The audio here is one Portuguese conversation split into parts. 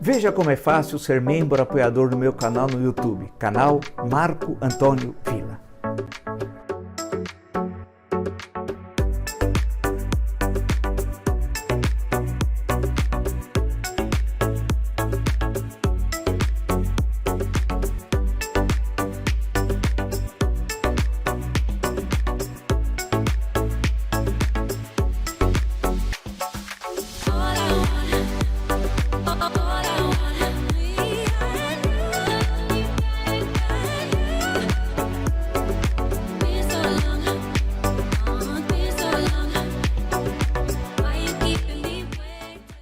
Veja como é fácil ser membro apoiador do meu canal no YouTube, canal Marco Antônio Villa.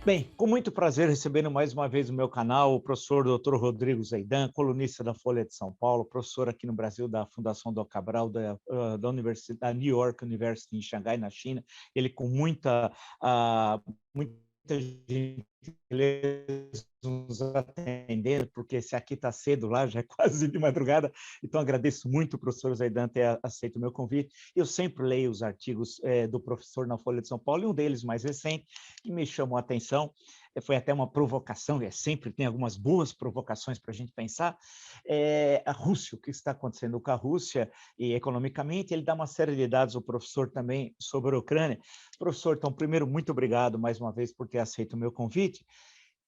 Bem, com muito prazer recebendo mais uma vez no meu canal o professor Dr. Rodrigo Zeidan, colunista da Folha de São Paulo, professor aqui no Brasil da Fundação Dom Cabral, da Universidade New York University em Xangai, na China. Ele com muita gentileza nos atendendo, porque se aqui está cedo, lá já é quase de madrugada, então agradeço muito o professor Zeidan ter aceito o meu convite. Eu sempre leio os artigos do professor na Folha de São Paulo, e um deles mais recente, que me chamou a atenção, foi até uma provocação, sempre tem algumas boas provocações para a gente pensar, a Rússia, o que está acontecendo com a Rússia, e economicamente, ele dá uma série de dados, o professor também, sobre a Ucrânia. Professor, então, primeiro, muito obrigado mais uma vez por ter aceito o meu convite.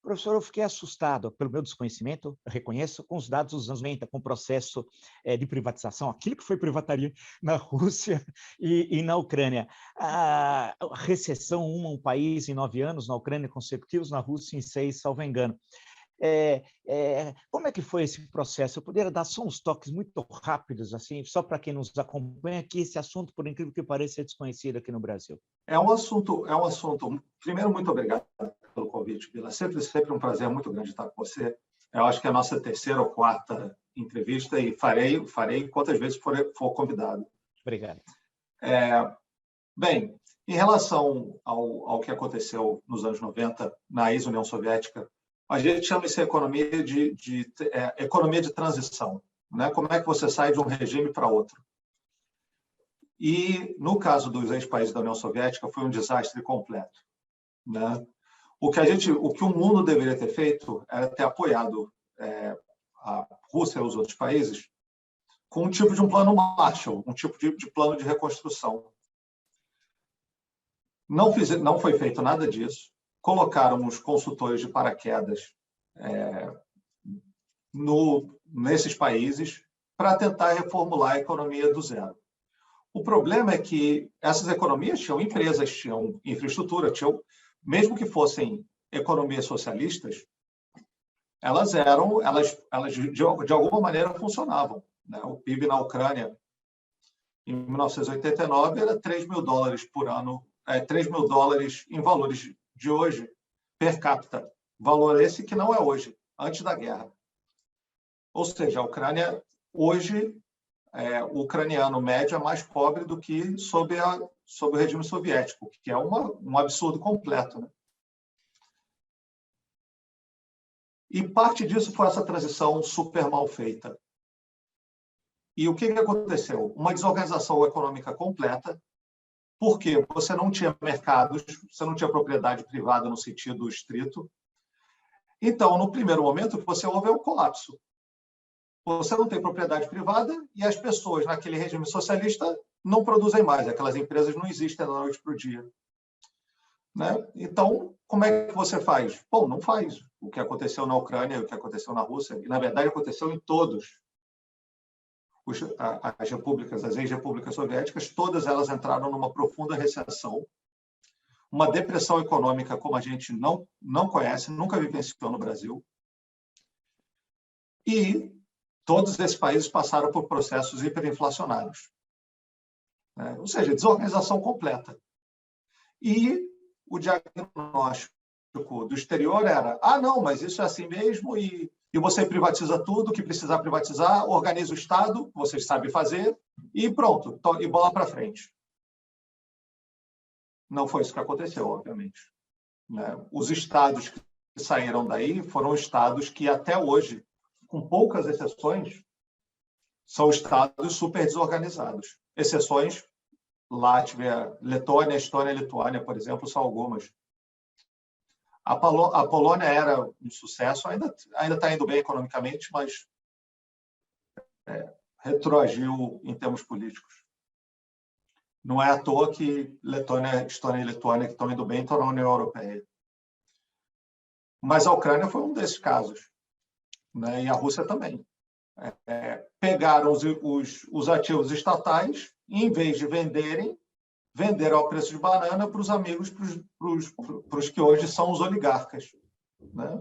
Professor, eu fiquei assustado pelo meu desconhecimento, eu reconheço, com os dados dos anos 90, com o processo de privatização, aquilo que foi privataria na Rússia e na Ucrânia. A recessão, um país em 9 anos, na Ucrânia consecutivos, na Rússia em 6, salvo engano. Como é que foi esse processo? Eu poderia dar só uns toques muito rápidos, assim, só para quem nos acompanha, que esse assunto, por incrível que pareça, é desconhecido aqui no Brasil. É um assunto. Primeiro, muito obrigado pelo convite, Vila. Sempre um prazer muito grande estar com você. Eu acho que é a nossa terceira ou quarta entrevista e farei quantas vezes for convidado. Obrigado. Bem, em relação ao que aconteceu nos anos 90, na ex-União Soviética, a gente chama isso de economia de transição, né? Como é que você sai de um regime para outro? E, no caso dos ex-países da União Soviética, foi um desastre completo, né? O que o mundo deveria ter feito era ter apoiado a Rússia e os outros países com um tipo de um plano Marshall, um tipo de plano de reconstrução. Não foi feito nada disso. Colocaram os consultores de paraquedas nesses países para tentar reformular a economia do zero. O problema é que essas economias tinham empresas, tinham infraestrutura, mesmo que fossem economias socialistas, elas de alguma maneira funcionavam, né? O PIB na Ucrânia, em 1989, era $3 mil por ano, $3 mil em valores de hoje, per capita. Valor esse que não é hoje, antes da guerra. Ou seja, a Ucrânia, hoje, o ucraniano médio é mais pobre do que sob o regime soviético, que é um absurdo completo, né? E parte disso foi essa transição super mal feita. E o que aconteceu? Uma desorganização econômica completa, porque você não tinha mercados, você não tinha propriedade privada no sentido estrito. Então, no primeiro momento, o que você houve é o colapso. Você não tem propriedade privada e as pessoas naquele regime socialista não produzem mais, aquelas empresas não existem da noite para o dia, né? Então, como é que você faz? Bom, não faz. O que aconteceu na Ucrânia, o que aconteceu na Rússia, e na verdade aconteceu em todos as repúblicas, as ex-repúblicas soviéticas, todas elas entraram numa profunda recessão, uma depressão econômica como a gente não conhece, nunca vivenciou no Brasil, e todos esses países passaram por processos hiperinflacionários, né? Ou seja, desorganização completa. E o diagnóstico do exterior era: não, mas isso é assim mesmo, e você privatiza tudo que precisar privatizar, organiza o Estado, vocês sabem fazer, e pronto, e bola para frente. Não foi isso que aconteceu, obviamente, né? Os estados que saíram daí foram estados que, até hoje, com poucas exceções, são estados super desorganizados. Exceções: Látvia, Letônia, Estônia e Lituânia, por exemplo, são algumas. A Polônia era um sucesso, ainda está indo bem economicamente, mas retroagiu em termos políticos. Não é à toa que Letônia, Estônia e Lituânia, que estão indo bem, estão na União Europeia. Mas a Ucrânia foi um desses casos, né? E a Rússia também. Pegaram os ativos estatais e, em vez de venderam ao preço de banana para os amigos, para os que hoje são os oligarcas, né?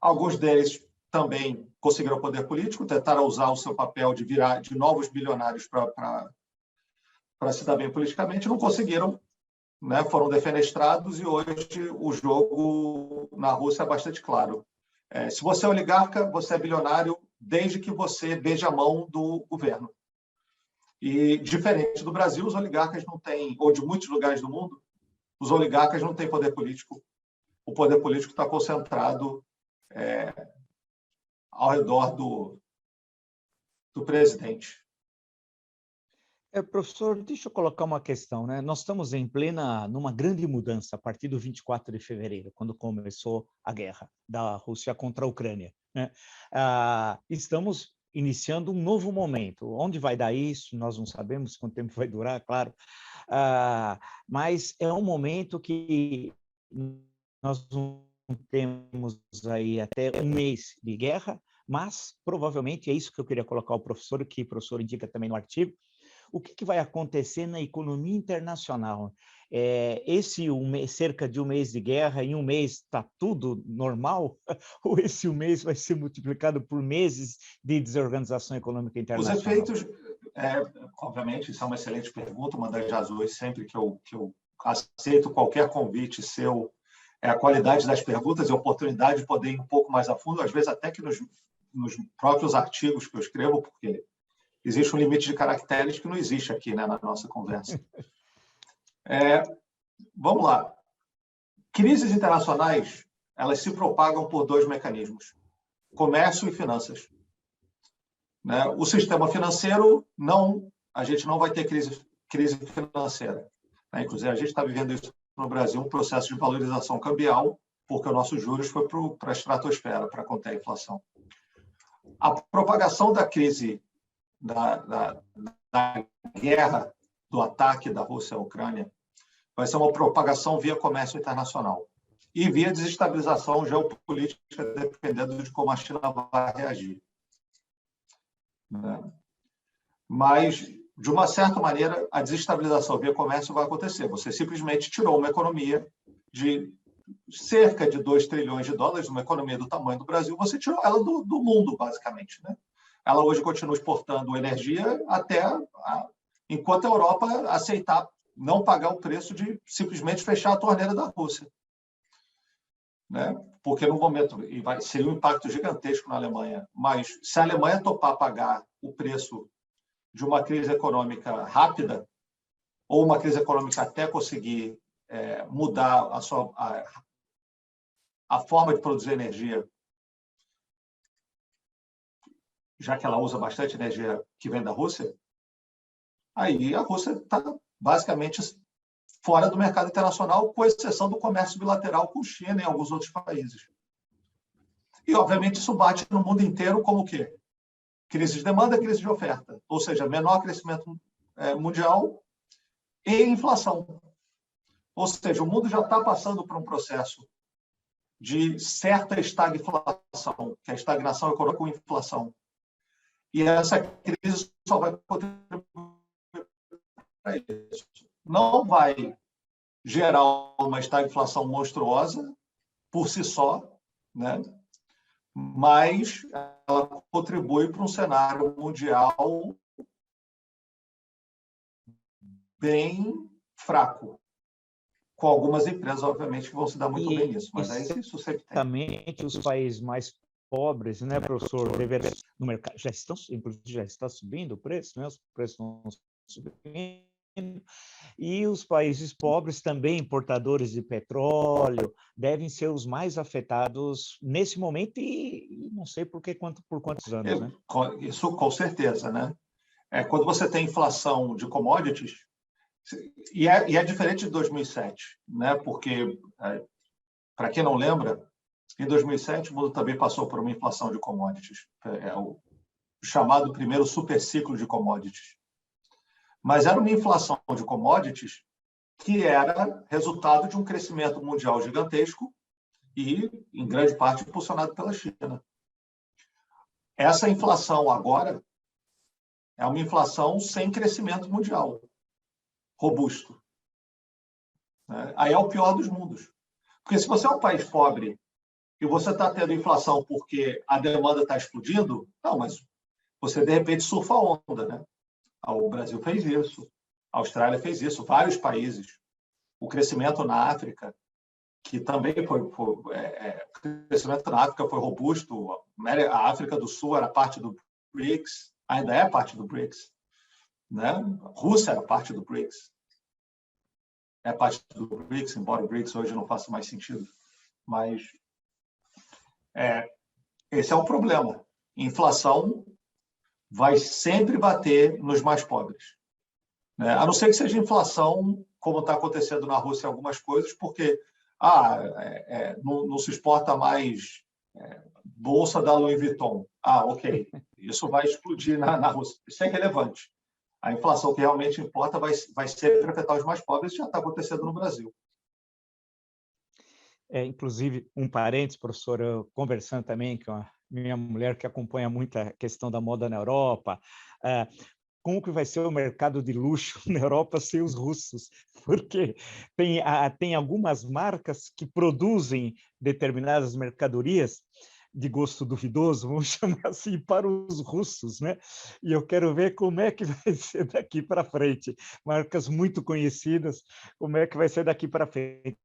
Alguns deles também conseguiram poder político, tentaram usar o seu papel de virar de novos bilionários para se dar bem politicamente, não conseguiram, né? Foram defenestrados e hoje o jogo na Rússia é bastante claro. Se você é oligarca, você é bilionário desde que você beije a mão do governo. E, diferente do Brasil, os oligarcas não têm, ou de muitos lugares do mundo, os oligarcas não têm poder político. O poder político está concentrado ao redor do presidente. Professor, deixa eu colocar uma questão, né? Nós estamos numa grande mudança a partir do 24 de fevereiro, quando começou a guerra da Rússia contra a Ucrânia, né? Estamos iniciando um novo momento. Onde vai dar isso? Nós não sabemos quanto tempo vai durar, claro. Mas é um momento que nós não temos aí até um mês de guerra, mas provavelmente é isso que eu queria colocar ao professor, que o professor indica também no artigo. O que vai acontecer na economia internacional? Cerca de um mês de guerra, em um mês está tudo normal? Ou esse um mês vai ser multiplicado por meses de desorganização econômica internacional? Os efeitos, obviamente, isso é uma excelente pergunta, uma das razões sempre que eu aceito qualquer convite seu, é a qualidade das perguntas e a oportunidade de poder ir um pouco mais a fundo, às vezes até que nos próprios artigos que eu escrevo, porque existe um limite de caracteres que não existe aqui, né, na nossa conversa. Vamos lá. Crises internacionais, elas se propagam por dois mecanismos: comércio e finanças. Né? O sistema financeiro, a gente não vai ter crise financeira. Né? Inclusive, a gente está vivendo isso no Brasil, um processo de valorização cambial, porque o nosso juros foi para a estratosfera, para conter a inflação. A propagação da crise da guerra, do ataque da Rússia à Ucrânia, vai ser uma propagação via comércio internacional e via desestabilização geopolítica, dependendo de como a China vai reagir. Mas, de uma certa maneira, a desestabilização via comércio vai acontecer. Você simplesmente tirou uma economia de cerca de 2 trilhões de dólares, uma economia do tamanho do Brasil, você tirou ela do mundo, basicamente, né? Ela hoje continua exportando energia enquanto a Europa aceitar não pagar o preço de simplesmente fechar a torneira da Rússia. Né? Porque no momento, seria um impacto gigantesco na Alemanha, mas se a Alemanha topar pagar o preço de uma crise econômica rápida, ou uma crise econômica até conseguir mudar a forma de produzir energia, já que ela usa bastante energia que vem da Rússia, aí a Rússia está basicamente fora do mercado internacional, com exceção do comércio bilateral com China e alguns outros países. E, obviamente, isso bate no mundo inteiro como o quê? Crise de demanda, crise de oferta. Ou seja, menor crescimento mundial e inflação. Ou seja, o mundo já está passando por um processo de certa estagflação, que é a estagnação econômica com inflação. E essa crise só vai contribuir para isso. Não vai gerar uma estagflação monstruosa por si só, né? Mas ela contribui para um cenário mundial bem fraco, com algumas empresas, obviamente, que vão se dar muito bem nisso, mas isso sempre tem. Exatamente, os países mais pobres, né, professor, no mercado já está subindo o preço, né? Os preços estão subindo. E os países pobres, também importadores de petróleo, devem ser os mais afetados nesse momento e não sei por quantos anos, né? Isso com certeza, né? Quando você tem inflação de commodities, e é diferente de 2007, né? Porque Para quem não lembra, em 2007, o mundo também passou por uma inflação de commodities. É o chamado primeiro superciclo de commodities. Mas era uma inflação de commodities que era resultado de um crescimento mundial gigantesco e, em grande parte, impulsionado pela China. Essa inflação agora é uma inflação sem crescimento mundial, robusto. Aí é o pior dos mundos. Porque se você é um país pobre e você está tendo inflação porque a demanda está explodindo, não, mas você, de repente, surfa a onda, né? O Brasil fez isso, a Austrália fez isso, vários países. O crescimento na África, que também o crescimento na África foi robusto. A África do Sul era parte do BRICS, ainda é parte do BRICS, né? A Rússia era parte do BRICS. É parte do BRICS, embora o BRICS hoje não faça mais sentido. Mas esse é o problema. Inflação vai sempre bater nos mais pobres, né? A não ser que seja inflação, como está acontecendo na Rússia em algumas coisas, porque não se exporta mais bolsa da Louis Vuitton. Ok, isso vai explodir na Rússia. Isso é irrelevante. A inflação que realmente importa vai sempre afetar os mais pobres, já está acontecendo no Brasil. Inclusive, um parênteses, professor, eu conversando também com a minha mulher, que acompanha muito a questão da moda na Europa, como que vai ser o mercado de luxo na Europa sem os russos? Porque tem algumas marcas que produzem determinadas mercadorias de gosto duvidoso, vamos chamar assim, para os russos, né? E eu quero ver como é que vai ser daqui para frente. Marcas muito conhecidas, como é que vai ser daqui para frente.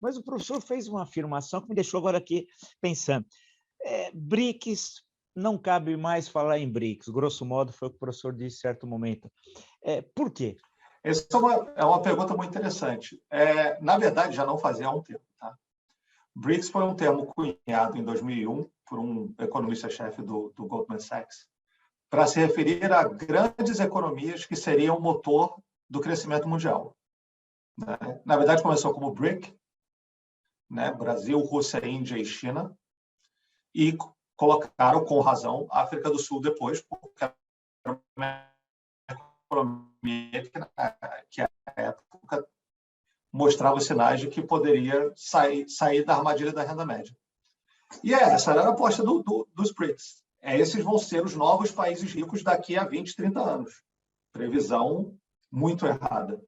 Mas o professor fez uma afirmação que me deixou agora aqui pensando. BRICS, não cabe mais falar em BRICS, grosso modo foi o que o professor disse em certo momento. Por quê? Essa é uma pergunta muito interessante. Na verdade, já não fazia há um tempo. Tá? BRICS foi um termo cunhado em 2001 por um economista-chefe do Goldman Sachs para se referir a grandes economias que seriam o motor do crescimento mundial. Né? Na verdade, começou como BRIC, né? Brasil, Rússia, Índia e China, e colocaram, com razão, a África do Sul depois, porque era uma economia que na época mostrava sinais de que poderia sair da armadilha da renda média. E essa era a aposta dos BRICS. Esses vão ser os novos países ricos daqui a 20, 30 anos. Previsão muito errada.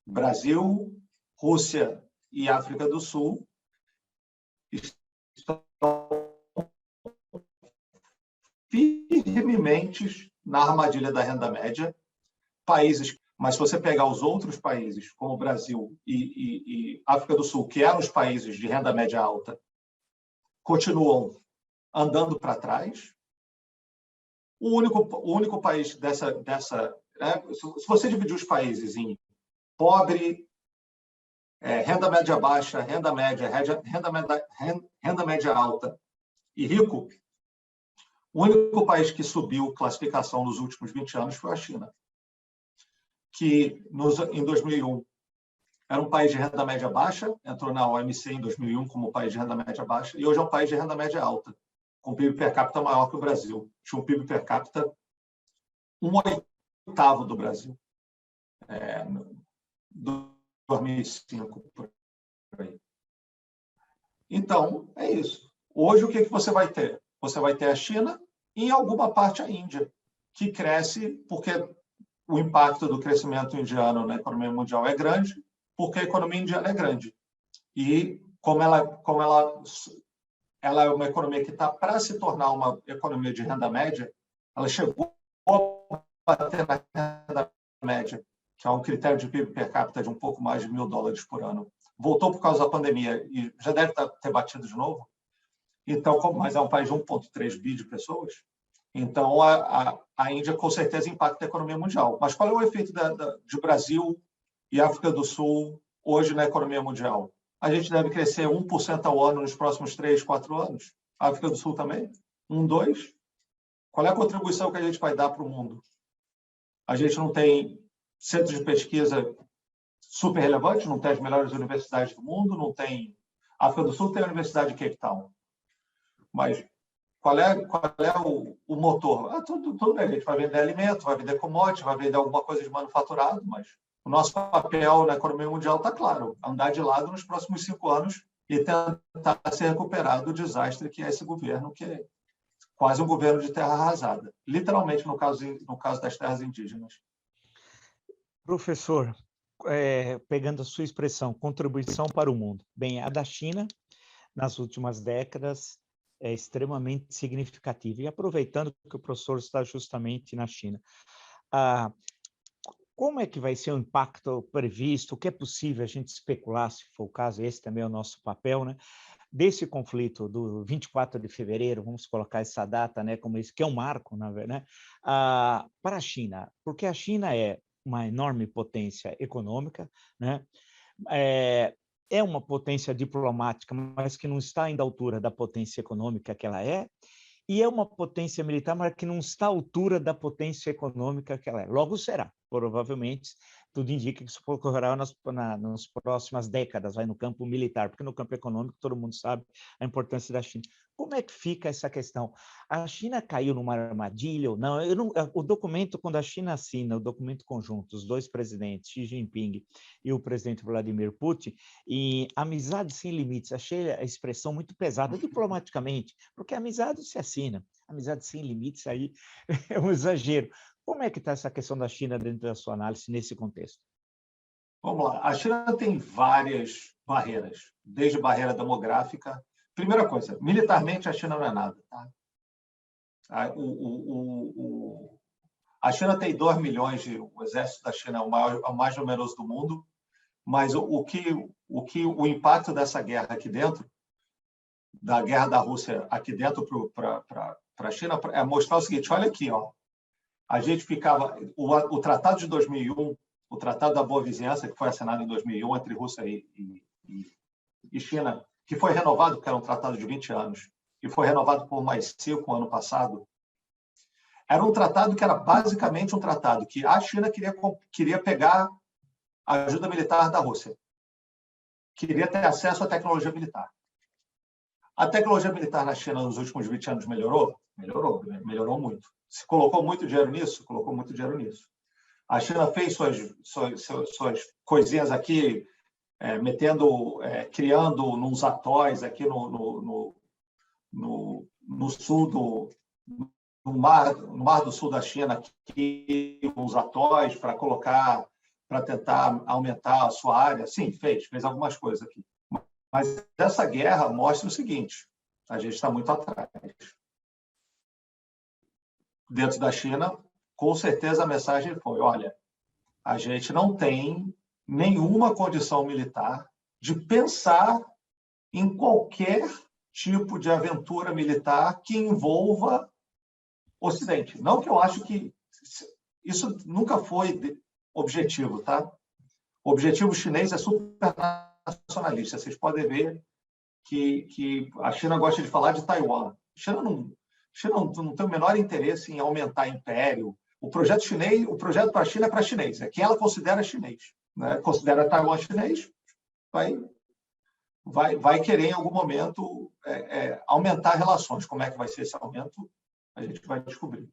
Brasil, Rússia e África do Sul estão firmemente na armadilha da renda média. Mas se você pegar os outros países, como Brasil e África do Sul, que eram os países de renda média alta, continuam andando para trás. O único país dessa se você dividir os países em pobre, renda média baixa, renda média alta e rico, o único país que subiu classificação nos últimos 20 anos foi a China, que em 2001 era um país de renda média baixa, entrou na OMC em 2001 como país de renda média baixa, e hoje é um país de renda média alta, com PIB per capita maior que o Brasil. Tinha um PIB per capita 1/8 do Brasil. 2005, por aí. Então, é isso. Hoje, o que você vai ter? Você vai ter a China e, em alguma parte, a Índia, que cresce porque o impacto do crescimento indiano na economia mundial é grande, porque a economia indiana é grande. E, como ela é uma economia que está para se tornar uma economia de renda média, ela chegou a bater na renda média, que é um critério de PIB per capita de um pouco mais de $1.000 por ano. Voltou por causa da pandemia e já deve ter batido de novo. Então, mas é um país de 1,3 bi de pessoas. Então, a Índia, com certeza, impacta a economia mundial. Mas qual é o efeito de Brasil e África do Sul hoje na economia mundial? A gente deve crescer 1% ao ano nos próximos 3, 4 anos. A África do Sul também? 1, 2? Qual é a contribuição que a gente vai dar para o mundo? A gente não tem centros de pesquisa super relevantes, não tem as melhores universidades do mundo, não tem A África do Sul tem a Universidade de Cape Town. Mas qual é o motor? Tudo bem, a gente vai vender alimento, vai vender commodity, vai vender alguma coisa de manufaturado, mas o nosso papel na economia mundial está claro, andar de lado nos próximos 5 anos e tentar se recuperar do desastre que é esse governo, que é quase um governo de terra arrasada, literalmente no caso das terras indígenas. Professor, pegando a sua expressão, contribuição para o mundo. Bem, a da China, nas últimas décadas, é extremamente significativa. E aproveitando que o professor está justamente na China, como é que vai ser o impacto previsto? O que é possível a gente especular, se for o caso, esse também é o nosso papel, né? Desse conflito do 24 de fevereiro, vamos colocar essa data, né, como isso, que é um marco, na verdade, né, para a China, porque a China é uma enorme potência econômica, né? É uma potência diplomática, mas que não está ainda à altura da potência econômica que ela é, e é uma potência militar, mas que não está à altura da potência econômica que ela é. Logo será, provavelmente, tudo indica que isso ocorrerá nas próximas décadas, vai no campo militar, porque no campo econômico todo mundo sabe a importância da China. Como é que fica essa questão? A China caiu numa armadilha ou não? O documento, quando a China assina o documento conjunto, os dois presidentes, Xi Jinping e o presidente Vladimir Putin, e amizade sem limites, achei a expressão muito pesada diplomaticamente, porque a amizade se assina, amizade sem limites aí é um exagero. Como é que está essa questão da China dentro da sua análise nesse contexto? Vamos lá. A China tem várias barreiras, desde barreira demográfica. Primeira coisa, militarmente a China não é nada. Tá? A China tem 2 milhões o exército da China é o mais numeroso do mundo, mas o impacto dessa guerra aqui dentro, da guerra da Rússia aqui dentro para a China, é mostrar o seguinte: olha aqui, ó, a gente ficava. O Tratado de 2001, o Tratado da Boa Vizinhança, que foi assinado em 2001 entre Rússia e China, que foi renovado, porque era um tratado de 20 anos, e foi renovado por mais 5 ano passado, era um tratado que era basicamente um tratado que a China queria pegar a ajuda militar da Rússia, queria ter acesso à tecnologia militar. A tecnologia militar na China nos últimos 20 anos melhorou? Melhorou muito. Se colocou muito dinheiro nisso? Colocou muito dinheiro nisso. A China fez suas coisinhas aqui, criando uns atóis aqui no sul no mar do sul da China, aqui, uns atóis para tentar aumentar a sua área. Sim, fez algumas coisas aqui. Mas essa guerra mostra o seguinte: a gente está muito atrás. Dentro da China, com certeza a mensagem foi: olha, a gente não tem nenhuma condição militar de pensar em qualquer tipo de aventura militar que envolva o Ocidente. Não que eu acho que isso nunca foi objetivo, tá? O objetivo chinês é supernacionalista. Vocês podem ver que a China gosta de falar de Taiwan. A China não tem o menor interesse em aumentar império. O projeto para a China é para chinês, é quem ela considera chinês. Né? Considera Taiwan chinês, vai querer em algum momento aumentar relações. Como é que vai ser esse aumento? A gente vai descobrir.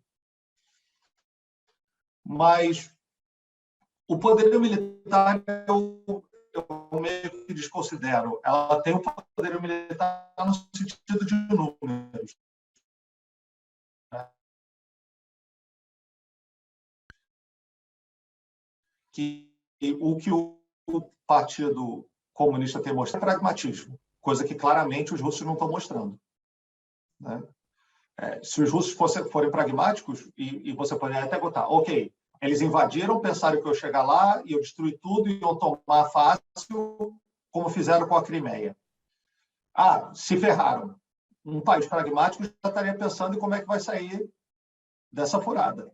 Mas o poderio militar eu meio que desconsidero. Ela tem um poderio militar no sentido de números. O que o Partido Comunista tem mostrado é pragmatismo, coisa que claramente os russos não estão mostrando. Né? Se os russos forem pragmáticos, e você poderia até botar, ok, eles invadiram, pensaram que eu ia chegar lá e eu destruir tudo e iam tomar fácil, como fizeram com a Crimeia. Se ferraram. Um país pragmático já estaria pensando em como é que vai sair dessa furada.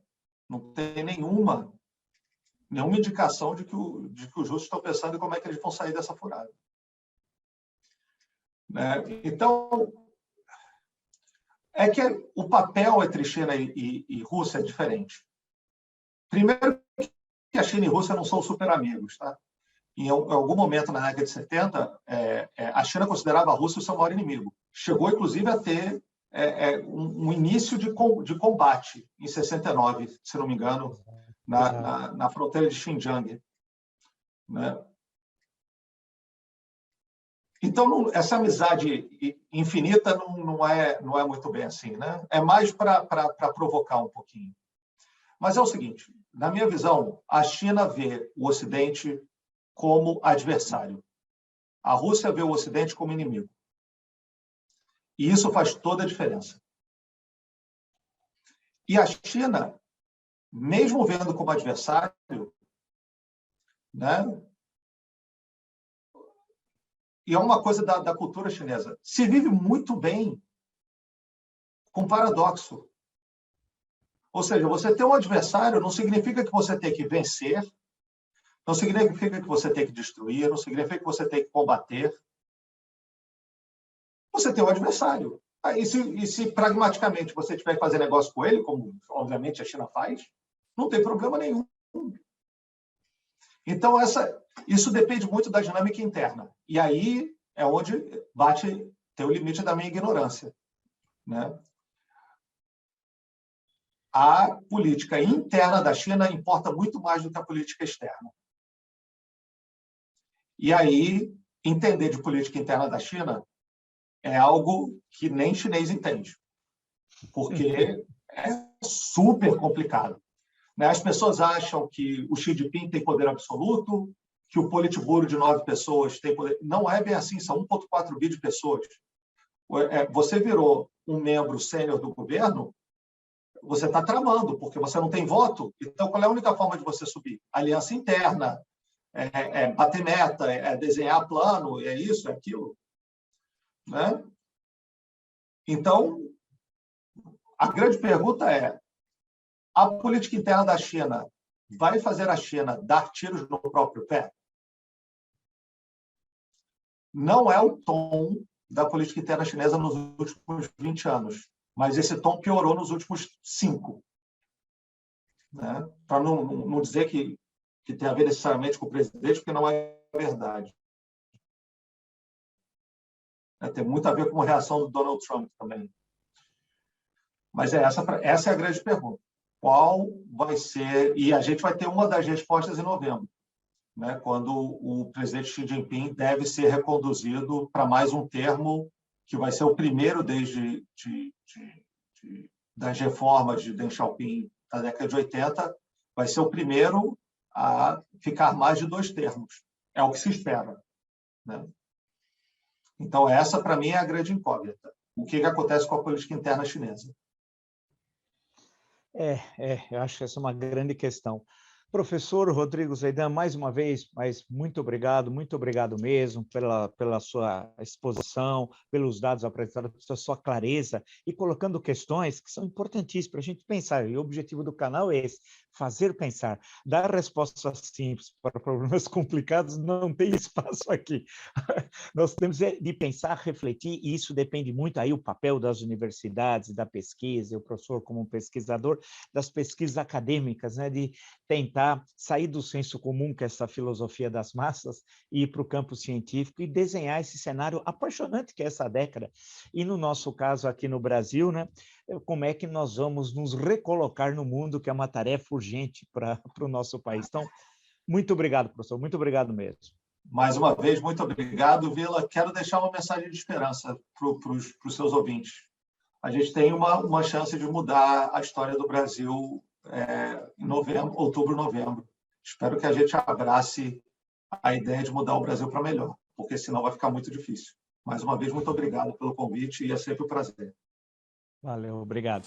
Não tem nenhuma indicação de que os russos estão pensando em como é que eles vão sair dessa furada. Então, é que o papel entre China e Rússia é diferente. Primeiro, que a China e a Rússia não são super amigos. Tá? em algum momento na década de 70, a China considerava a Rússia o seu maior inimigo. Chegou, inclusive, a ter um início de combate em 69, se não me engano, na fronteira de Xinjiang. Né? Então, essa amizade infinita não é muito bem assim. Né? É mais para provocar um pouquinho. Mas é o seguinte, na minha visão, a China vê o Ocidente como adversário. A Rússia vê o Ocidente como inimigo. E isso faz toda a diferença. E a China, mesmo vendo como adversário, né? E é uma coisa da cultura chinesa, se vive muito bem com paradoxo. Ou seja, você ter um adversário não significa que você tem que vencer, não significa que você tem que destruir, não significa que você tem que combater. Você tem um adversário. E se pragmaticamente você tiver que fazer negócio com ele, como obviamente a China faz, não tem problema nenhum. Então, isso depende muito da dinâmica interna. E aí é onde tem o limite da minha ignorância. Né? A política interna da China importa muito mais do que a política externa. E aí, entender de política interna da China é algo que nem chinês entende, porque é super complicado. As pessoas acham que o Xi Jinping tem poder absoluto, que o Politburo de 9 pessoas tem poder. Não é bem assim, são 1,4 bi de pessoas. Você virou um membro sênior do governo, você está tramando, porque você não tem voto. Então, qual é a única forma de você subir? Aliança interna, bater meta, desenhar plano, é isso, é aquilo. Né? Então, a grande pergunta é: a política interna da China vai fazer a China dar tiros no próprio pé? Não é o tom da política interna chinesa nos últimos 20 anos, mas esse tom piorou nos últimos 5. Né? Para não dizer que tem a ver necessariamente com o presidente, porque não é verdade. Tem muito a ver com a reação do Donald Trump também. Mas essa é a grande pergunta. Qual vai ser... E a gente vai ter uma das respostas em novembro, né, quando o presidente Xi Jinping deve ser reconduzido para mais um termo, que vai ser o primeiro desde das reformas de Deng Xiaoping da década de 80, vai ser o primeiro a ficar mais de 2 termos. É o que se espera. Né? Então, essa, para mim, é a grande incógnita. O que acontece com a política interna chinesa? Eu acho que essa é uma grande questão. Professor Rodrigo Zeidan, mais uma vez, mas muito obrigado mesmo pela sua exposição, pelos dados apresentados, pela sua clareza e colocando questões que são importantíssimas para a gente pensar. E o objetivo do canal é esse, fazer pensar. Dar respostas simples para problemas complicados não tem espaço aqui. Nós temos de pensar, refletir, e isso depende muito aí o papel das universidades, da pesquisa, o professor como pesquisador, das pesquisas acadêmicas, né, de tentar sair do senso comum, que é essa filosofia das massas, e ir para o campo científico e desenhar esse cenário apaixonante que é essa década. E no nosso caso aqui no Brasil, né, como é que nós vamos nos recolocar no mundo, que é uma tarefa urgente para o nosso país. Então, muito obrigado, professor, muito obrigado mesmo. Mais uma vez, muito obrigado, Vila. Quero deixar uma mensagem de esperança para os seus ouvintes. A gente tem uma chance de mudar a história do Brasil em outubro, novembro. Espero que a gente abrace a ideia de mudar o Brasil para melhor, porque senão vai ficar muito difícil. Mais uma vez, muito obrigado pelo convite e é sempre um prazer. Valeu, obrigado.